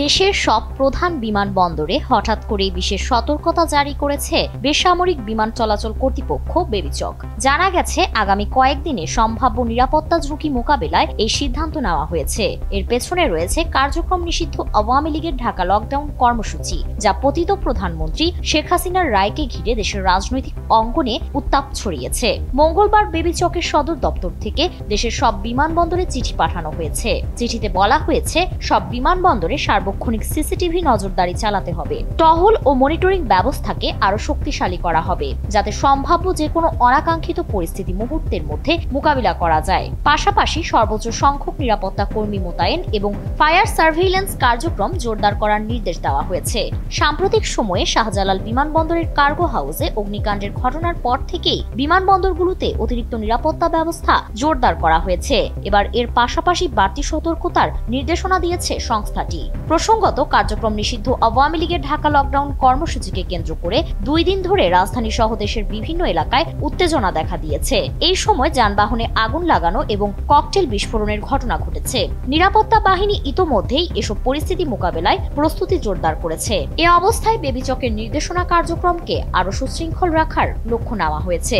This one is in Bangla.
দেশের সব প্রধান বিমানবন্দরে হঠাৎ করে বিশেষ সতর্কতা জারি করেছে বেসামরিক বিমান চলাচল কর্তৃপক্ষ বেবিচক। জানা গেছে, আগামী কয়েকদিনে সম্ভাব্য নিরাপত্তা ঝুঁকি মোকাবেলায় এই সিদ্ধান্ত নেওয়া হয়েছে। এর পেছনে রয়েছে কার্যক্রম নিষিদ্ধ আওয়ামী লীগের ঢাকা লকডাউন কর্মসূচি, যা পতিত প্রধানমন্ত্রী শেখ হাসিনার রায়কে ঘিরে দেশের রাজনৈতিক অঙ্গনে উত্তাপ ছড়িয়েছে। মঙ্গলবার বেবিচকের সদর দপ্তর থেকে দেশের সব বিমানবন্দরে চিঠি পাঠানো হয়েছে। চিঠিতে বলা হয়েছে, সব বিমানবন্দরে সার্বক্ষণিক সিসিটিভি নজরদারি চালাতে হবে। টহল ও মনিটরিং ব্যবস্থাকে আরো শক্তিশালী করা হবে, যাতে সম্ভাব্য যে কোনো অনাকাঙ্ক্ষিত পরিস্থিতি মুহূর্তের মধ্যে মোকাবিলা করা যায়। পাশাপাশি সর্বোচ্চ সংখ্যক নিরাপত্তা কর্মী মোতায়েন এবং ফায়ার সার্ভেইলেন্স কার্যক্রম জোরদার করার নির্দেশ দেওয়া হয়েছে। সাম্প্রতিক সময়ে শাহজালাল বিমানবন্দরের কার্গো হাউসে অগ্নিকাণ্ডের ঘটনার পর থেকেই বিমানবন্দরগুলোতে অতিরিক্ত নিরাপত্তা ব্যবস্থা জোরদার করা হয়েছে। এবার এর পাশাপাশি বাড়তি সতর্কতার নির্দেশনা দিয়েছে সংস্থাটি। প্রসঙ্গত, কার্যক্রম নিষিদ্ধ আওয়ামী লীগের ঢাকা লকডাউন কর্মসূচিকে কেন্দ্র করে 2 দিন ধরে রাজধানী সহ দেশের বিভিন্ন এলাকায় উত্তেজনা দেখা দিয়েছে। এই সময় যানবাহনে আগুন লাগানো এবং ককটেল বিস্ফোরণের ঘটনা ঘটেছে। নিরাপত্তা বাহিনী ইতোমধ্যেই এসব পরিস্থিতি মোকাবেলায় প্রস্তুতি জোরদার করেছে। এ অবস্থায় বেবিচকের নির্দেশনা কার্যক্রমকে আরো সুশৃঙ্খল রাখার লক্ষ্য নেওয়া হয়েছে।